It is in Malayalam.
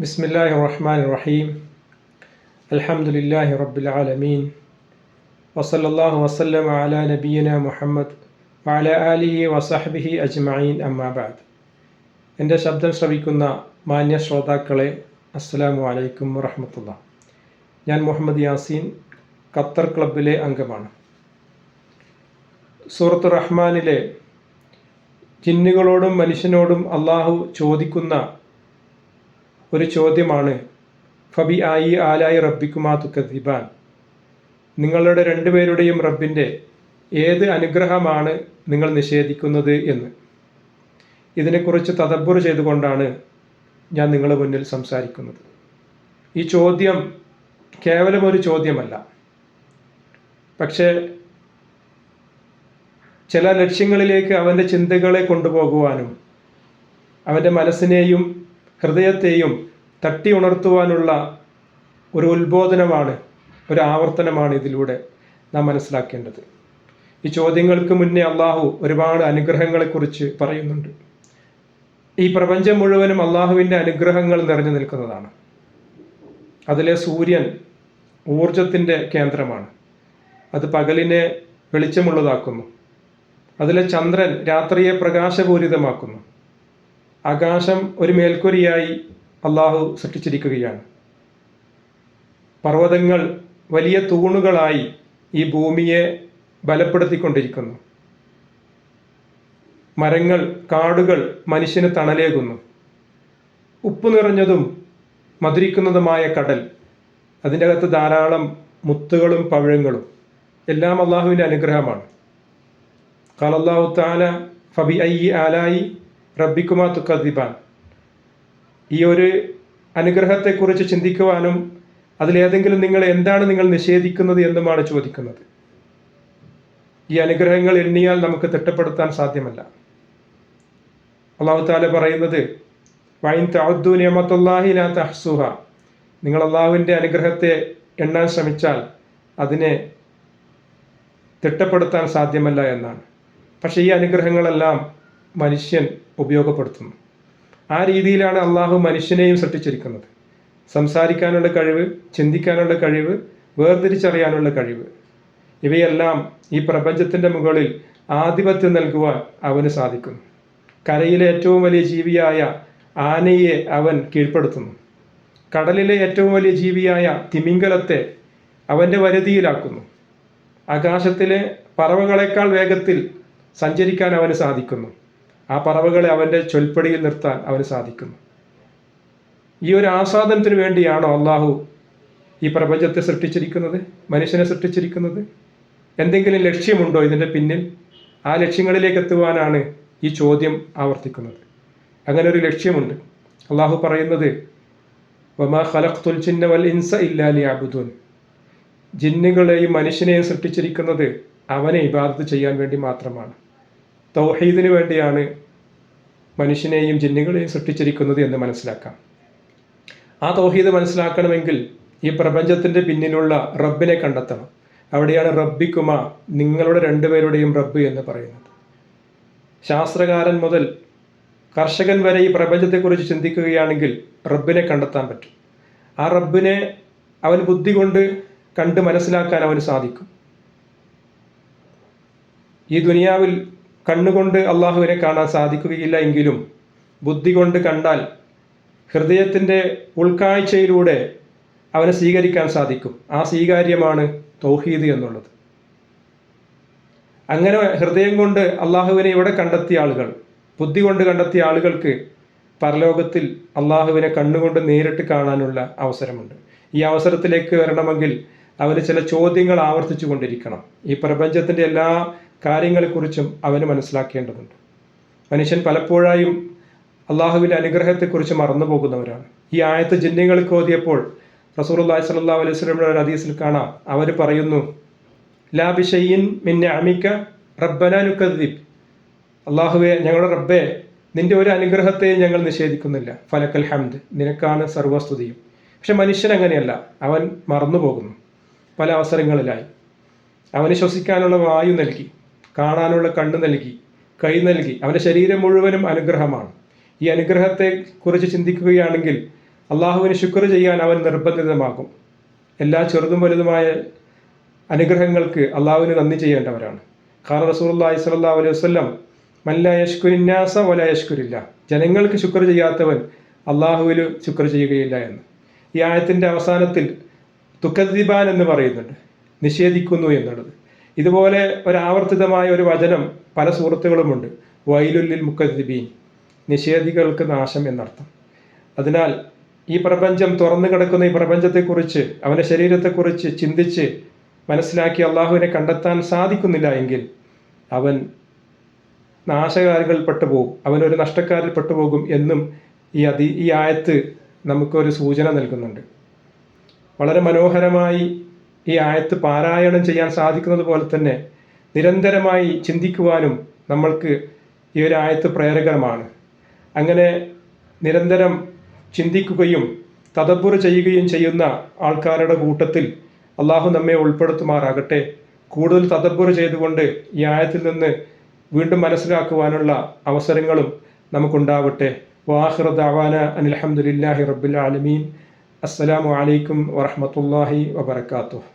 ബിസ്മില്ലാഹിർ റഹ്മാനിർ റഹീം. അൽഹംദുലില്ലാഹി റബ്ബിൽ ആലമീൻ. വസല്ലല്ലാഹു വസല്ലമ അലാ നബിയിന മുഹമ്മദ് വഅലാ ആലിഹി വസഹ്ബിഹി അജ്മഈൻ. അമ്മാ ബഅദ്. എൻ്റെ ശബ്ദം ശ്രവിക്കുന്ന മാന്യ ശ്രോതാക്കളെ, അസ്സലാമു അലൈക്കും വറഹ്മത്തുള്ളാഹി. ഞാൻ മുഹമ്മദ് യാസീൻ, ഖത്തർ ക്ലബ്ബിലെ അംഗമാണ്. സൂറത്ത് റഹ്മാനിലെ ജിന്നുകളോടും മനുഷ്യനോടും അള്ളാഹു ചോദിക്കുന്ന ഒരു ചോദ്യമാണ് ഫബി ആയി ആലായി റബ്ബിക്കുമാ തുക്കദ്ദിബാൻ. നിങ്ങളുടെ രണ്ടുപേരുടെയും റബ്ബിൻ്റെ ഏത് അനുഗ്രഹമാണ് നിങ്ങൾ നിഷേധിക്കുന്നത് എന്ന്. ഇതിനെക്കുറിച്ച് തദബ്ബുർ ചെയ്തുകൊണ്ടാണ് ഞാൻ നിങ്ങളുടെ മുന്നിൽ സംസാരിക്കുന്നത്. ഈ ചോദ്യം കേവലം ഒരു ചോദ്യമല്ല, പക്ഷേ ചില ലക്ഷ്യങ്ങളിലേക്ക് അവൻ്റെ ചിന്തകളെ കൊണ്ടുപോകുവാനും അവൻ്റെ മനസ്സിനെയും ഹൃദയത്തെയും തട്ടി ഉണർത്തുവാനുള്ള ഒരു ഉത്ബോധനമാണ്, ഒരു ആവർത്തനമാണ് ഇതിലൂടെ നാം മനസ്സിലാക്കേണ്ടത്. ഈ ചോദ്യങ്ങൾക്ക് മുന്നേ അള്ളാഹു ഒരുപാട് അനുഗ്രഹങ്ങളെക്കുറിച്ച് പറയുന്നുണ്ട്. ഈ പ്രപഞ്ചം മുഴുവനും അള്ളാഹുവിൻ്റെ അനുഗ്രഹങ്ങൾ നിറഞ്ഞു നിൽക്കുന്നതാണ്. അതിലെ സൂര്യൻ ഊർജത്തിൻ്റെ കേന്ദ്രമാണ്. അത് പകലിനെ വെളിച്ചമുള്ളതാക്കുന്നു. അതിലെ ചന്ദ്രൻ രാത്രിയെ പ്രകാശപൂരിതമാക്കുന്നു. ആകാശം ഒരു മേൽക്കൂരയായി അള്ളാഹു സൃഷ്ടിച്ചിരിക്കുകയാണ്. പർവ്വതങ്ങൾ വലിയ തൂണുകളായി ഈ ഭൂമിയെ ബലപ്പെടുത്തിക്കൊണ്ടിരിക്കുന്നു. മരങ്ങൾ, കാടുകൾ മനുഷ്യന് തണലേകുന്നു. ഉപ്പ് നിറഞ്ഞതും മധുരിക്കുന്നതുമായ കടൽ, അതിൻ്റെ അകത്ത് ധാരാളം മുത്തുകളും പവിഴങ്ങളും, എല്ലാം അള്ളാഹുവിൻ്റെ അനുഗ്രഹമാണ്. ഖാലല്ലാഹു തആല ഫബി അയ്യി ആലായി റബ്ബിക്കുമാ തുക്കദ്ദിബാൻ. ഈ ഒരു അനുഗ്രഹത്തെക്കുറിച്ച് ചിന്തിക്കുവാനും അതിലേതെങ്കിലും എന്താണ് നിങ്ങൾ നിഷേധിക്കുന്നത് എന്നുമാണ് ചോദിക്കുന്നത്. ഈ അനുഗ്രഹങ്ങൾ എണ്ണിയാൽ നമുക്ക് തിട്ടപ്പെടുത്താൻ സാധ്യമല്ല. അല്ലാഹു തആല പറയുന്നത് വഇൻ തഅദ്ദു നിഅമത്തുല്ലാഹി ലാ തഹ്സുഹ. നിങ്ങൾ അള്ളാഹുവിൻ്റെ അനുഗ്രഹത്തെ എണ്ണാൻ ശ്രമിച്ചാൽ അതിനെ തിട്ടപ്പെടുത്താൻ സാധ്യമല്ല എന്നാണ്. പക്ഷേ ഈ അനുഗ്രഹങ്ങളെല്ലാം മനുഷ്യൻ ഉപയോഗപ്പെടുത്തുന്നു. ആ രീതിയിലാണ് അള്ളാഹു മനുഷ്യനെയും സൃഷ്ടിച്ചിരിക്കുന്നത്. സംസാരിക്കാനുള്ള കഴിവ്, ചിന്തിക്കാനുള്ള കഴിവ്, വേർതിരിച്ചറിയാനുള്ള കഴിവ്, ഇവയെല്ലാം ഈ പ്രപഞ്ചത്തിൻ്റെ മുകളിൽ ആധിപത്യം നൽകുവാൻ അവന് സാധിക്കുന്നു. കരയിലെ ഏറ്റവും വലിയ ജീവിയായ ആനയെ അവൻ കീഴ്പ്പെടുത്തുന്നു. കടലിലെ ഏറ്റവും വലിയ ജീവിയായ തിമിംഗലത്തെ അവൻ്റെ വരുതിയിലാക്കുന്നു. ആകാശത്തിലെ പറവകളെക്കാൾ വേഗത്തിൽ സഞ്ചരിക്കാൻ അവന് സാധിക്കുന്നു. ആ പറവകളെ അവൻ്റെ ചൊൽപ്പടിയിൽ നിർത്താൻ അവന് സാധിക്കുന്നു. ഈ ഒരു ആസ്വാദനത്തിന് വേണ്ടിയാണോ അള്ളാഹു ഈ പ്രപഞ്ചത്തെ സൃഷ്ടിച്ചിരിക്കുന്നത്, മനുഷ്യനെ സൃഷ്ടിച്ചിരിക്കുന്നത്? എന്തെങ്കിലും ലക്ഷ്യമുണ്ടോ ഇതിൻ്റെ പിന്നിൽ? ആ ലക്ഷ്യങ്ങളിലേക്ക് എത്തുവാനാണ് ഈ ചോദ്യം ആവർത്തിക്കുന്നത്. അങ്ങനെ ഒരു ലക്ഷ്യമുണ്ട്. അള്ളാഹു പറയുന്നത് വമാ ഖലഖ്തുൽ ജിന്ന വൽ ഇൻസ ഇല്ലാ ലിയഅ്ബുദൂൻ. ജിന്നുകളെയും മനുഷ്യനെയും സൃഷ്ടിച്ചിരിക്കുന്നത് അവനെ ഇബാദത്ത് ചെയ്യാൻ വേണ്ടി മാത്രമാണ്. തൗഹീദിന് വേണ്ടിയാണ് മനുഷ്യനെയും ജിന്നുകളെയും സൃഷ്ടിച്ചിരിക്കുന്നത് എന്ന് മനസ്സിലാക്കാം. ആ തൗഹീദ് മനസ്സിലാക്കണമെങ്കിൽ ഈ പ്രപഞ്ചത്തിൻ്റെ പിന്നിലുള്ള റബ്ബിനെ കണ്ടെത്തണം. അവിടെയാണ് റബ്ബിക്കുമ, നിങ്ങളുടെ രണ്ടുപേരുടെയും റബ്ബ് എന്ന് പറയുന്നത്. ശാസ്ത്രകാരൻ മുതൽ കർഷകൻ വരെ ഈ പ്രപഞ്ചത്തെക്കുറിച്ച് ചിന്തിക്കുകയാണെങ്കിൽ റബ്ബിനെ കണ്ടെത്താൻ പറ്റും. ആ റബ്ബിനെ അവൻ ബുദ്ധി കൊണ്ട് കണ്ട് മനസ്സിലാക്കാൻ അവന് സാധിക്കും. ഈ ദുനിയാവിൽ കണ്ണുകൊണ്ട് അള്ളാഹുവിനെ കാണാൻ സാധിക്കുകയില്ല എങ്കിലും ബുദ്ധി കൊണ്ട് കണ്ടാൽ ഹൃദയത്തിൻ്റെ ഉൾക്കാഴ്ചയിലൂടെ അവനെ സ്വീകരിക്കാൻ സാധിക്കും. ആ സ്വീകാര്യമാണ് തൗഹീദ് എന്നുള്ളത്. അങ്ങനെ ഹൃദയം കൊണ്ട് അള്ളാഹുവിനെ ഇവിടെ കണ്ടെത്തിയ ആളുകൾ, ബുദ്ധി കൊണ്ട് കണ്ടെത്തിയ ആളുകൾക്ക് പരലോകത്തിൽ അള്ളാഹുവിനെ കണ്ണുകൊണ്ട് നേരിട്ട് കാണാനുള്ള അവസരമുണ്ട്. ഈ അവസരത്തിലേക്ക് വരണമെങ്കിൽ അവന് ചില ചോദ്യങ്ങൾ ആവർത്തിച്ചു കൊണ്ടിരിക്കണം. ഈ പ്രപഞ്ചത്തിൻ്റെ എല്ലാ കാര്യങ്ങളെക്കുറിച്ചും അവന് മനസ്സിലാക്കേണ്ടതുണ്ട്. മനുഷ്യൻ പലപ്പോഴായും അള്ളാഹുവിൻ്റെ അനുഗ്രഹത്തെക്കുറിച്ച് മറന്നു പോകുന്നവരാണ്. ഈ ആയത്ത് ജിന്നുകൾക്ക് ഓതിയപ്പോൾ റസൂലുള്ളാഹി സ്വല്ലല്ലാഹു അലൈഹി വസല്ലമയുടെ ഒരു ഹദീസിൽ കാണാം, അവർ പറയുന്നു ലാ ബിശൈഇൻ മിൻ നിഅമിക റബ്ബനാ നുകദ്ദിബ്. അള്ളാഹുവേ, ഞങ്ങളുടെ റബ്ബേ, നിന്റെ ഒരു അനുഗ്രഹത്തെയും ഞങ്ങൾ നിഷേധിക്കുന്നില്ല. ഫലക്കൽ ഹംദ്, നിനക്കാണ് സർവസ്തുതിയും. പക്ഷെ മനുഷ്യൻ അങ്ങനെയല്ല, അവൻ മറന്നു പോകുന്നു. പല അവസരങ്ങളിലായി അവന് ശ്വസിക്കാനുള്ള വായു നൽകി, കാണാനുള്ള കണ്ണ് നൽകി, കൈ നൽകി. അവൻ്റെ ശരീരം മുഴുവനും അനുഗ്രഹമാണ്. ഈ അനുഗ്രഹത്തെ കുറിച്ച് ചിന്തിക്കുകയാണെങ്കിൽ അള്ളാഹുവിന് ശുക്ർ ചെയ്യാൻ അവൻ നിർബന്ധിതമാകും. എല്ലാ ചെറുതും വലുതുമായ അനുഗ്രഹങ്ങൾക്ക് അള്ളാഹുവിന് നന്ദി ചെയ്യേണ്ടവരാണ്. ഖാല റസൂലുള്ളാഹി സ്വല്ലല്ലാഹു അലൈഹി വസല്ലം മൻ ലാ യശ്കുരിന്നാസ വലാ യശ്കുരില്ലാഹ്, ജനങ്ങൾക്ക് ശുക്ർ ചെയ്യാത്തവൻ അള്ളാഹുവിൽ ശുക്ർ ചെയ്യുകയില്ല എന്ന്. ഈ ആയത്തിൻ്റെ അവസാനത്തിൽ തുക്കദ്ദിബാൻ എന്ന് പറയുന്നുണ്ട്, നിഷേധിക്കുന്നു എന്നുള്ളത്. ഇതുപോലെ ഒരാവർത്തിതമായ ഒരു വചനം പല സൂറത്തുകളുമുണ്ട്, വൈലുല്ലിൽ മുക്കദ്ദിബീൻ, നിഷേധികൾക്ക് നാശം എന്നർത്ഥം. അതിനാൽ ഈ പ്രപഞ്ചം തുറന്നു കിടക്കുന്ന ഈ പ്രപഞ്ചത്തെക്കുറിച്ച്, അവൻ്റെ ശരീരത്തെക്കുറിച്ച് ചിന്തിച്ച് മനസ്സിലാക്കി അള്ളാഹുവിനെ കണ്ടെത്താൻ സാധിക്കുന്നില്ല എങ്കിൽ അവൻ നാശകാരികളിൽ പെട്ടുപോകും, അവനൊരു നഷ്ടക്കാരിൽ പെട്ടുപോകും എന്നും ഈ ആയത്ത് നമുക്കൊരു സൂചന നൽകുന്നുണ്ട്. വളരെ മനോഹരമായി ഈ ആയത്ത് പാരായണം ചെയ്യാൻ സാധിക്കുന്നത് പോലെ തന്നെ നിരന്തരമായി ചിന്തിക്കുവാനും നമ്മൾക്ക് ഈ ഒരു ആയത്ത് പ്രേരകരമാണ്. അങ്ങനെ നിരന്തരം ചിന്തിക്കുകയും തദബ്ബുർ ചെയ്യുകയും ചെയ്യുന്ന ആൾക്കാരുടെ കൂട്ടത്തിൽ അള്ളാഹു നമ്മെ ഉൾപ്പെടുത്തുമാറാകട്ടെ. കൂടുതൽ തദബ്ബുർ ചെയ്തുകൊണ്ട് ഈ ആയത്തിൽ നിന്ന് വീണ്ടും മനസ്സിലാക്കുവാനുള്ള അവസരങ്ങളും നമുക്കുണ്ടാവട്ടെ. വാഖിറു ദഅവാന അനിൽ ഹംദുലില്ലാഹി റബ്ബിൽ ആലമീൻ. അസ്സലാമു അലൈക്കും വറഹ്മത്തുള്ളാഹി വബറകാതുഹു.